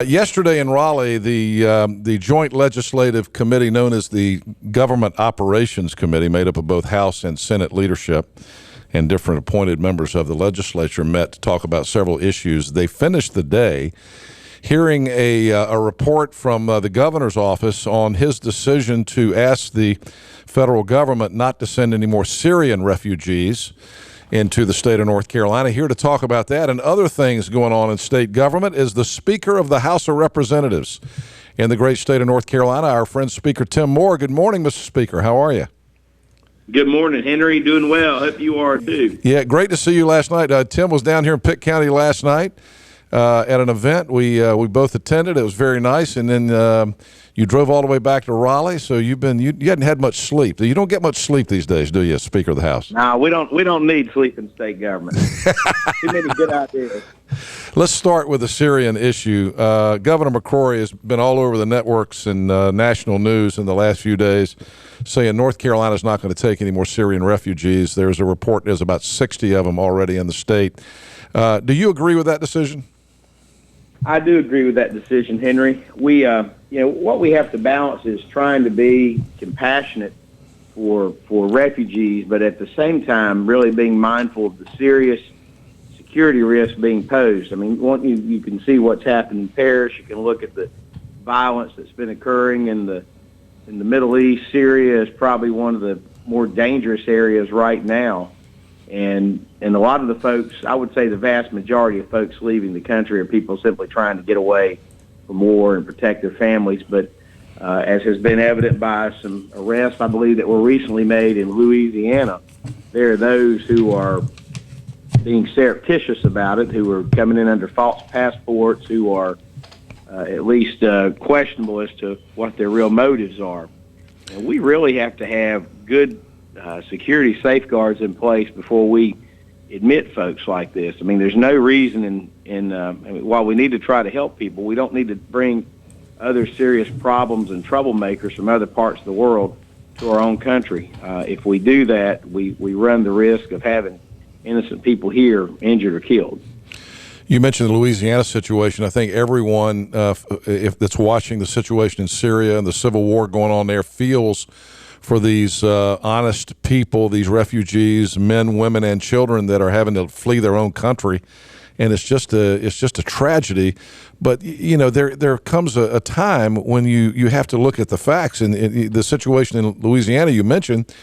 Yesterday in Raleigh, the Joint Legislative Committee, known as the Government Operations Committee, made up of both House and Senate leadership and different appointed members of the legislature, met to talk about several issues. They finished the day hearing a report from the governor's office on his decision to ask the federal government not to send any more Syrian refugees into the state of North Carolina. Here to talk about that and other things going on in state government is the Speaker of the House of Representatives in the great state of North Carolina, our friend Speaker Tim Moore. Good morning, Mr. Speaker. How are you? Good morning, Henry. Doing well. Hope you are, too. Yeah, great to see you last night. Tim was down here in Pitt County last night at an event. We both attended. It was very nice. And then you drove all the way back to Raleigh, so you hadn't had much sleep. You don't get much sleep these days, do you, Speaker of the House? No, we don't need sleep in state government. Too many good ideas. Let's start with the Syrian issue. Governor McCrory has been all over the networks and national news in the last few days saying North Carolina is not going to take any more Syrian refugees. There's a report there's about 60 of them already in the state. Do you agree with that decision? I do agree with that decision, Henry. We, what we have to balance is trying to be compassionate for refugees, but at the same time, really being mindful of the serious security risks being posed. I mean, you can see what's happened in Paris. You can look at the violence that's been occurring in the Middle East. Syria is probably one of the more dangerous areas right now. And a lot of the folks, I would say the vast majority of folks leaving the country are people simply trying to get away from war and protect their families. But as has been evident by some arrests, I believe, that were recently made in Louisiana, there are those who are being surreptitious about it, who are coming in under false passports, who are at least questionable as to what their real motives are. And we really have to have good security safeguards in place before we admit folks like this. I mean, there's no reason while we need to try to help people, we don't need to bring other serious problems and troublemakers from other parts of the world to our own country. If we do that, we run the risk of having innocent people here injured or killed. You mentioned the Louisiana situation. I think everyone that's watching the situation in Syria and the civil war going on there feels for these honest people, these refugees, men, women, and children that are having to flee their own country, and it's just a tragedy. But there comes a time when you have to look at the facts. And the situation in Louisiana you mentioned,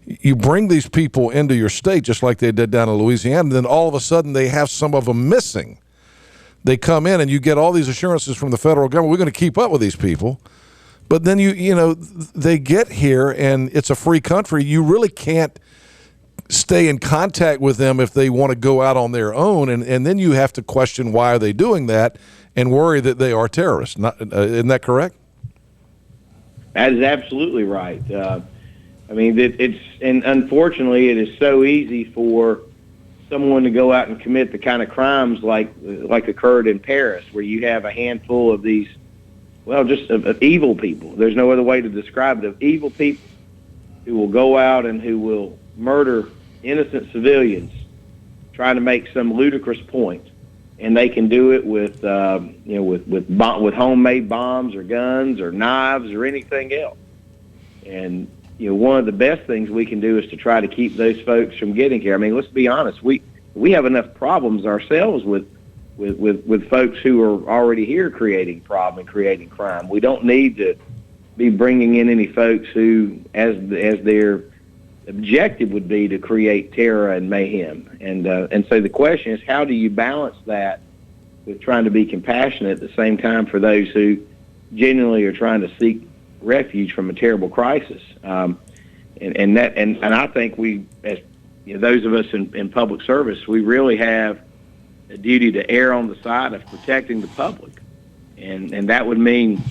you bring these people into your state just like they did down in Louisiana, and then all of a sudden they have some of them missing. They come in and you get all these assurances from the federal government, we're going to keep up with these people. But then they get here and it's a free country. You really can't stay in contact with them if they want to go out on their own, and then you have to question why are they doing that and worry that they are terrorists. Isn't that correct? That is absolutely right. I mean, and unfortunately, it is so easy for someone to go out and commit the kind of crimes like occurred in Paris, where you have a handful of these, just of evil people. There's no other way to describe it, of evil people who will go out and who will murder innocent civilians trying to make some ludicrous point. And they can do it with homemade bombs or guns or knives or anything else. And one of the best things we can do is to try to keep those folks from getting here. I mean, let's be honest. We have enough problems ourselves with folks who are already here creating problem and creating crime. We don't need to be bringing in any folks who, as their objective would be, to create terror and mayhem. And so the question is, how do you balance that with trying to be compassionate at the same time for those who genuinely are trying to seek refuge from a terrible crisis? And I think we, as those of us in public service, we really have a duty to err on the side of protecting the public, and that would mean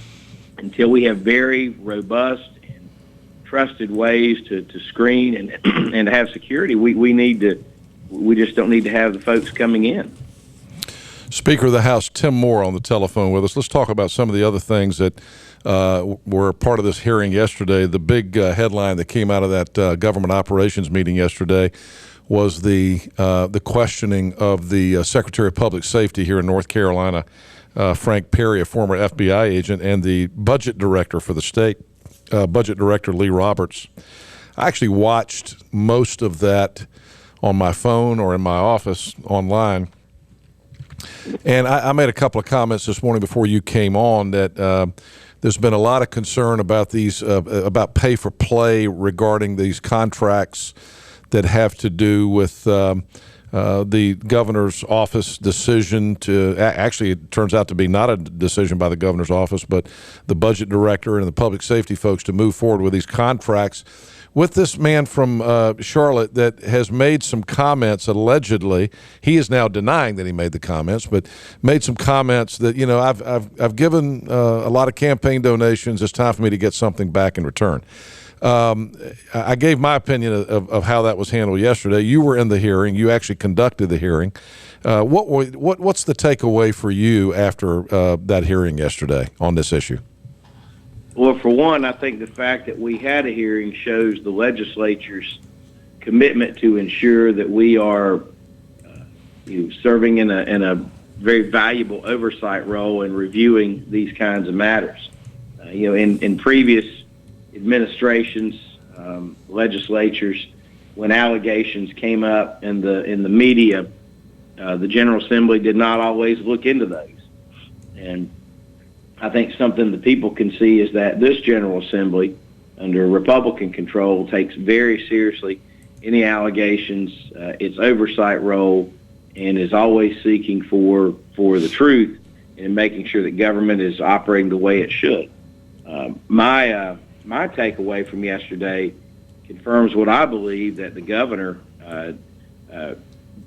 until we have very robust and trusted ways to screen and have security, we just don't need to have the folks coming in. Speaker of the House Tim Moore on the telephone with us. Let's talk about some of the other things that were part of this hearing yesterday. The big headline that came out of that government operations meeting yesterday was the questioning of the Secretary of Public Safety here in North Carolina, Frank Perry, a former FBI agent, and the budget director for the state, Budget Director Lee Roberts. I actually watched most of that on my phone or in my office online. And I made a couple of comments this morning before you came on that there's been a lot of concern about these, about pay for play regarding these contracts that have to do with the governor's office decision to, actually it turns out to be not a decision by the governor's office, but the budget director and the public safety folks to move forward with these contracts with this man from Charlotte that has made some comments, allegedly. He is now denying that he made the comments, but made some comments that, you know, I've given a lot of campaign donations. It's time for me to get something back in return. I gave my opinion of how that was handled yesterday. You were in the hearing. You actually conducted the hearing. What's the takeaway for you after that hearing yesterday on this issue? Well, for one, I think the fact that we had a hearing shows the legislature's commitment to ensure that we are serving in a very valuable oversight role in reviewing these kinds of matters. In previous administrations, legislatures, when allegations came up in the media, the General Assembly did not always look into those. And I think something that people can see is that this General Assembly, under Republican control, takes very seriously any allegations, its oversight role, and is always seeking for the truth and making sure that government is operating the way it should. My takeaway from yesterday confirms what I believe, that the governor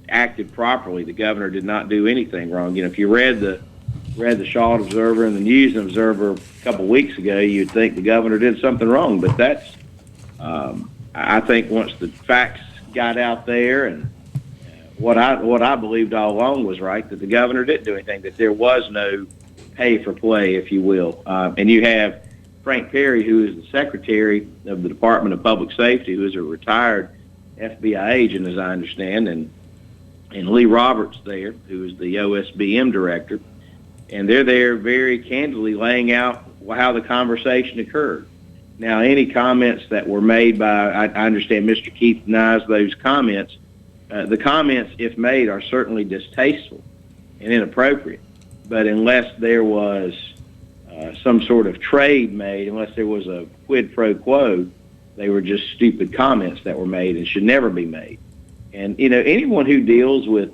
acted properly. The governor did not do anything wrong. If you read the Charlotte Observer and the News Observer a couple of weeks ago, you'd think the governor did something wrong. But that's, I think, once the facts got out there, and what I believed all along was right, that the governor didn't do anything, that there was no pay for play, if you will. And you have Frank Perry, who is the Secretary of the Department of Public Safety, who is a retired FBI agent, as I understand, and Lee Roberts there, who is the OSBM director. And they're there very candidly laying out how the conversation occurred. Now, any comments that were made by, I understand Mr. Keith denies those comments. The comments, if made, are certainly distasteful and inappropriate. But unless there was some sort of trade made, unless there was a quid pro quo, they were just stupid comments that were made and should never be made. And, anyone who deals with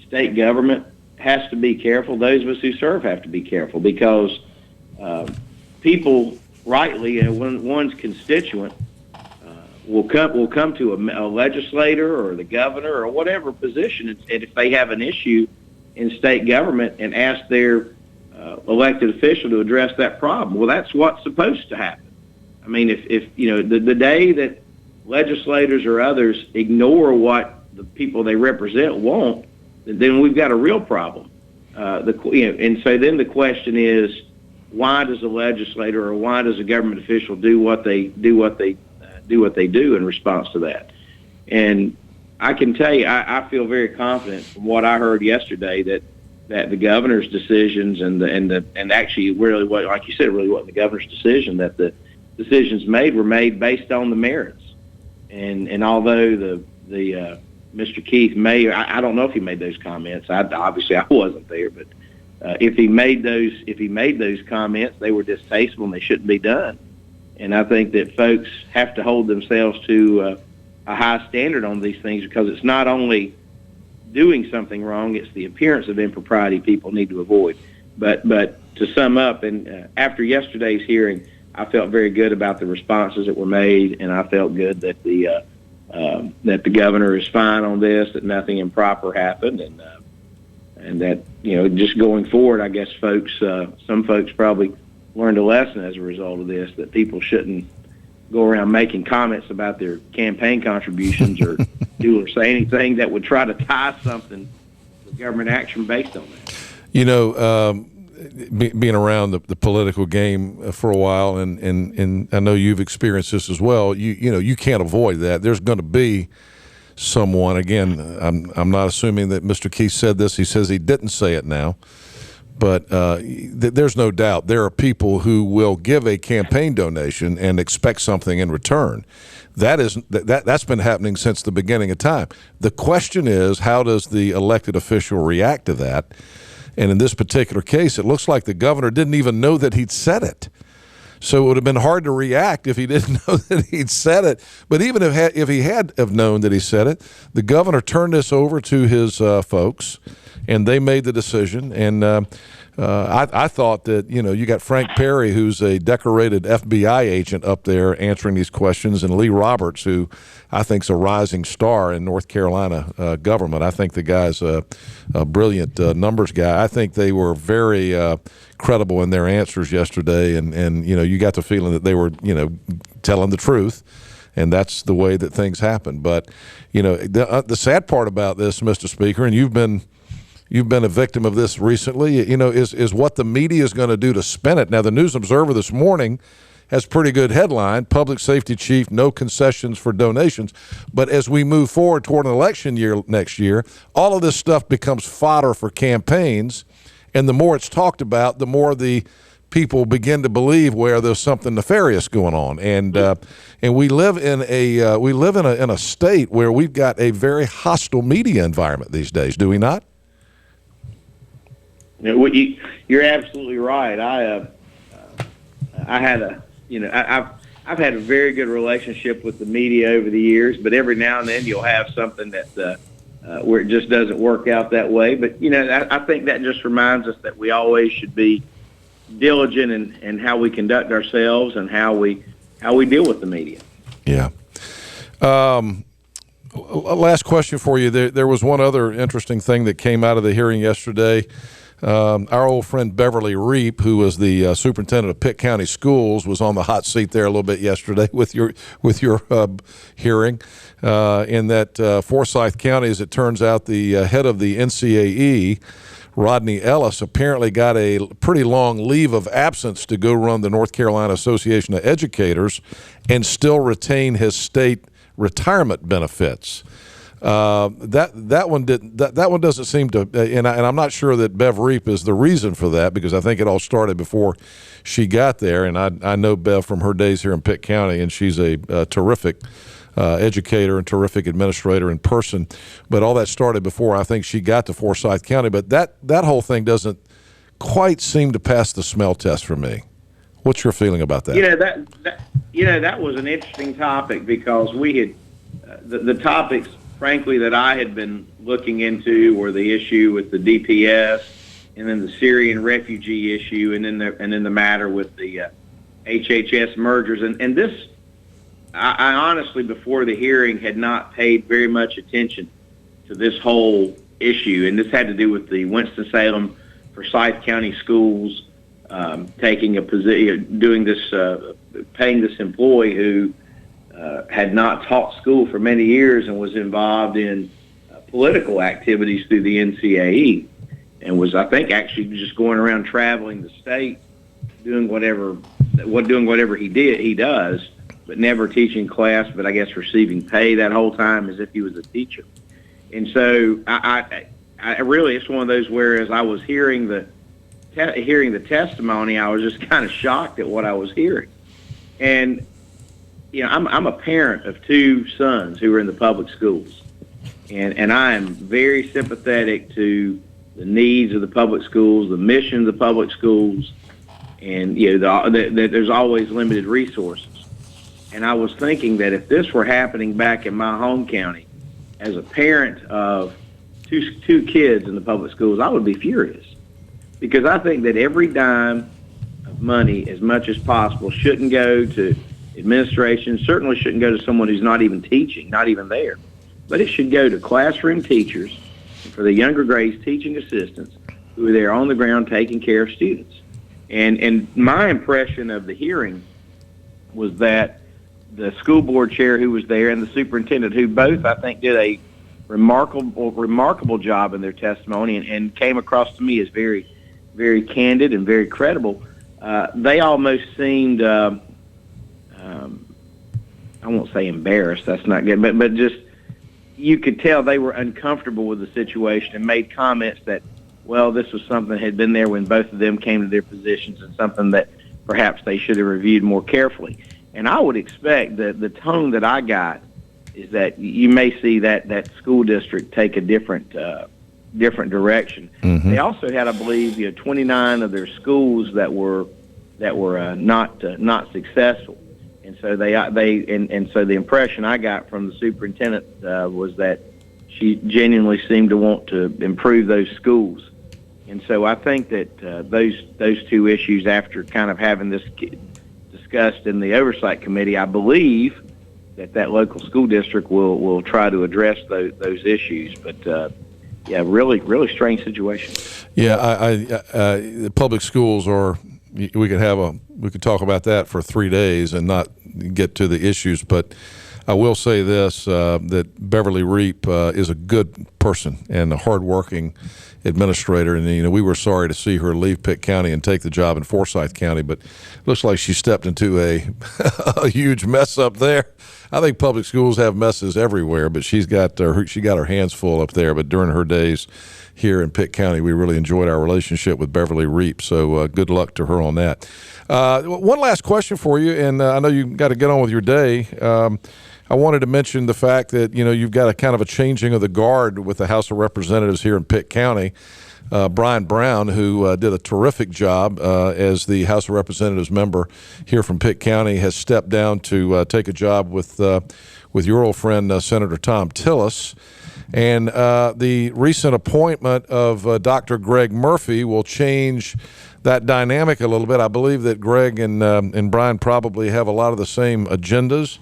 state government has to be careful. Those of us who serve have to be careful, because people, rightly, when one's constituent will come to a legislator or the governor or whatever position, and if they have an issue in state government, and ask their elected official to address that problem. Well, that's what's supposed to happen. I mean, if the day that legislators or others ignore what the people they represent want, then we've got a real problem. And so then the question is, why does a legislator or why does a government official do what they do in response to that? And I can tell you, I feel very confident from what I heard yesterday that the governor's decisions and actually really what, like you said, really wasn't the governor's decision, that the decisions made were made based on the merits. And although the Mr. Keith may, I don't know if he made those comments. Obviously I wasn't there, but if he made those comments, they were distasteful and they shouldn't be done. And I think that folks have to hold themselves to a high standard on these things, because it's not only doing something wrong, it's the appearance of impropriety people need to avoid. But to sum up, and after yesterday's hearing, I felt very good about the responses that were made, and I felt good that the governor is fine on this, that nothing improper happened, and that just going forward, I guess some folks probably learned a lesson as a result of this, that people shouldn't go around making comments about their campaign contributions or do or say anything that would try to tie something to government action based on that. Being around the political game for a while, and I know you've experienced this as well. You can't avoid that. There's going to be someone. Again, I'm not assuming that Mr. Keith said this. He says he didn't say it now, But there's no doubt there are people who will give a campaign donation and expect something in return. That's been happening since the beginning of time. The question is, how does the elected official react to that? And in this particular case, it looks like the governor didn't even know that he'd said it. So it would have been hard to react if he didn't know that he'd said it. But even if he had have known that he said it, the governor turned this over to his folks, and they made the decision. And I thought that, you got Frank Perry, who's a decorated FBI agent up there answering these questions, and Lee Roberts, who I think is a rising star in North Carolina government. I think the guy's a brilliant numbers guy. I think they were very credible in their answers yesterday, and you got the feeling that they were, telling the truth. And that's the way that things happen. But, the sad part about this, Mr. Speaker, and you've been a victim of this recently, is what the media is going to do to spin it. Now, the News Observer this morning has a pretty good headline: Public Safety Chief, no concessions for donations. But as we move forward toward an election year next year, all of this stuff becomes fodder for campaigns. And the more it's talked about, the more the people begin to believe where there's something nefarious going on. And we live in a state where we've got a very hostile media environment these days, do we not? You're absolutely right. I've had a very good relationship with the media over the years, but every now and then you'll have something that where it just doesn't work out that way. But I think that just reminds us that we always should be diligent in how we conduct ourselves and how we deal with the media. Yeah. Last question for you. There was one other interesting thing that came out of the hearing yesterday. Our old friend Beverly Reap, who was the superintendent of Pitt County Schools, was on the hot seat there a little bit yesterday with your hearing. In that Forsyth County, as it turns out, the head of the NCAE, Rodney Ellis, apparently got a pretty long leave of absence to go run the North Carolina Association of Educators and still retain his state retirement benefits. That one doesn't seem to, and I'm not sure that Bev Reap is the reason for that, because I think it all started before she got there. And I know Bev from her days here in Pitt County, and she's a terrific educator and terrific administrator in person. But all that started before I think she got to Forsyth County. But that whole thing doesn't quite seem to pass the smell test for me. What's your feeling about that? That was an interesting topic, because we had the topics, frankly, that I had been looking into were the issue with the DPS, and then the Syrian refugee issue, and then the matter with the HHS mergers. And this, I honestly, before the hearing, had not paid very much attention to this whole issue. And this had to do with the Winston-Salem, Forsyth County schools taking a position, doing this, paying this employee who had not taught school for many years and was involved in political activities through the NCAE, and was, I think, actually just going around traveling the state, doing whatever he does, but never teaching class, but I guess receiving pay that whole time as if he was a teacher. And so I really, it's one of those where, as I was hearing the testimony, I was just kind of shocked at what I was hearing. And I'm a parent of two sons who are in the public schools, and I am very sympathetic to the needs of the public schools, the mission of the public schools, and there's always limited resources. And I was thinking that if this were happening back in my home county, as a parent of two kids in the public schools, I would be furious, because I think that every dime of money, as much as possible, shouldn't go to administration, certainly shouldn't go to someone who's not even teaching, not even there. But it should go to classroom teachers, and for the younger grades, teaching assistants who are there on the ground taking care of students. And my impression of the hearing was that the school board chair who was there and the superintendent, who both, I think, did a remarkable job in their testimony and came across to me as very, very candid and very credible, they almost seemed I won't say embarrassed, that's not good, but just, you could tell they were uncomfortable with the situation and made comments that well, this was something that had been there when both of them came to their positions, and something that perhaps they should have reviewed more carefully. And I would expect that the tone that I got is that you may see that school district take a different direction. Mm-hmm. They also had, I believe, 29 of their schools that were not successful, and so so the impression I got from the superintendent was that she genuinely seemed to want to improve those schools. And so I think that those two issues, after kind of having this discussed in the oversight committee, I believe that local school district will try to address those issues. But yeah, really strange situation. Yeah, the public schools are. We could talk about that for 3 days and not get to the issues, but I will say this, that Beverly Reap is a good person and a hardworking administrator, and we were sorry to see her leave Pitt County and take the job in Forsyth County, but it looks like she stepped into a huge mess up there. I think public schools have messes everywhere, but she got her hands full up there. But during her days here in Pitt County, we really enjoyed our relationship with Beverly Reap. So good luck to her on that. One last question for you, and I know you've got to get on with your day. I wanted to mention the fact that you've got a kind of a changing of the guard with the House of Representatives here in Pitt County. Brian Brown, who did a terrific job as the House of Representatives member here from Pitt County, has stepped down to take a job with your old friend Senator Thom Tillis. And the recent appointment of Dr. Greg Murphy will change that dynamic a little bit. I believe that Greg and Brian probably have a lot of the same agendas,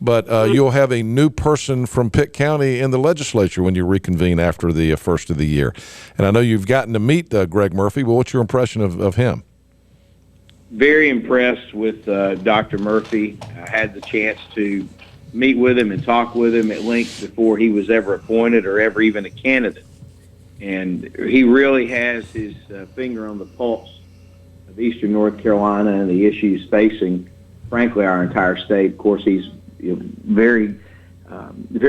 but you'll have a new person from Pitt County in the legislature when you reconvene after the first of the year. And I know you've gotten to meet Greg Murphy. Well, what's your impression of him? Very impressed with Dr. Murphy. I had the chance to meet with him and talk with him at length before he was ever appointed or ever even a candidate. And he really has his finger on the pulse of Eastern North Carolina and the issues facing, frankly, our entire state. Of course, he's very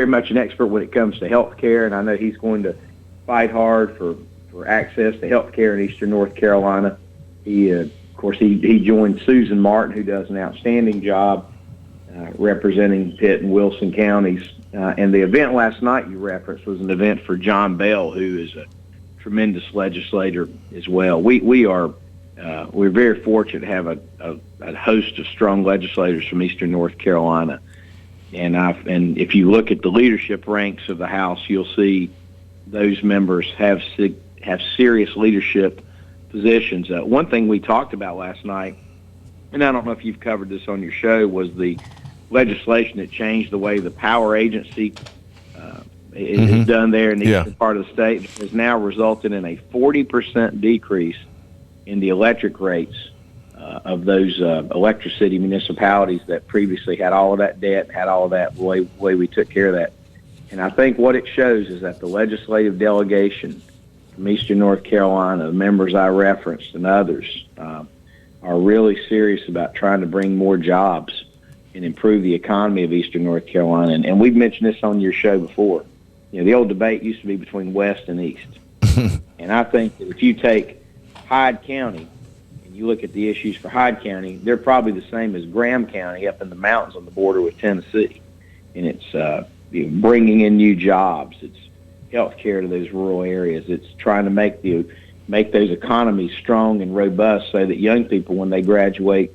much an expert when it comes to health care, and I know he's going to fight hard for access to health care in Eastern North Carolina. He joined Susan Martin, who does an outstanding job representing Pitt and Wilson counties. And the event last night you referenced was an event for John Bell, who is a tremendous legislator as well. We're very fortunate to have a host of strong legislators from Eastern North Carolina. And if you look at the leadership ranks of the House, you'll see those members have serious leadership positions. One thing we talked about last night, and I don't know if you've covered this on your show, was the legislation that changed the way the power agency is done there in the eastern part of the state. It has now resulted in a 40% decrease in the electric rates of those electricity municipalities that previously had all of that debt, had all of that way we took care of that. And I think what it shows is that the legislative delegation from Eastern North Carolina, the members I referenced and others, are really serious about trying to bring more jobs and improve the economy of Eastern North Carolina. And we've mentioned this on your show before. The old debate used to be between West and East. And I think that if you take Hyde County and you look at the issues for Hyde County, they're probably the same as Graham County up in the mountains on the border with Tennessee. And it's bringing in new jobs. It's health care to those rural areas. It's trying to make those economies strong and robust so that young people, when they graduate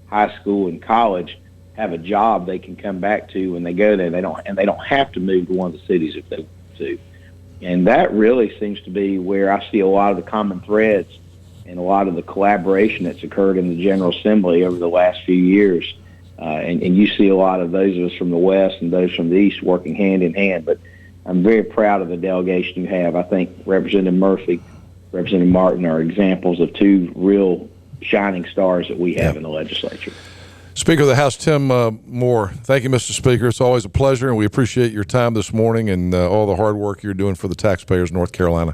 high school and college, have a job they can come back to when they go there. They don't have to move to one of the cities if they want to. And that really seems to be where I see a lot of the common threads and a lot of the collaboration that's occurred in the General Assembly over the last few years. And you see a lot of those of us from the West and those from the East working hand in hand. But I'm very proud of the delegation you have. I think Representative Murphy, Representative Martin are examples of two real shining stars that we have in the legislature. Speaker of the House, Tim Moore, thank you, Mr. Speaker. It's always a pleasure, and we appreciate your time this morning and all the hard work you're doing for the taxpayers of North Carolina.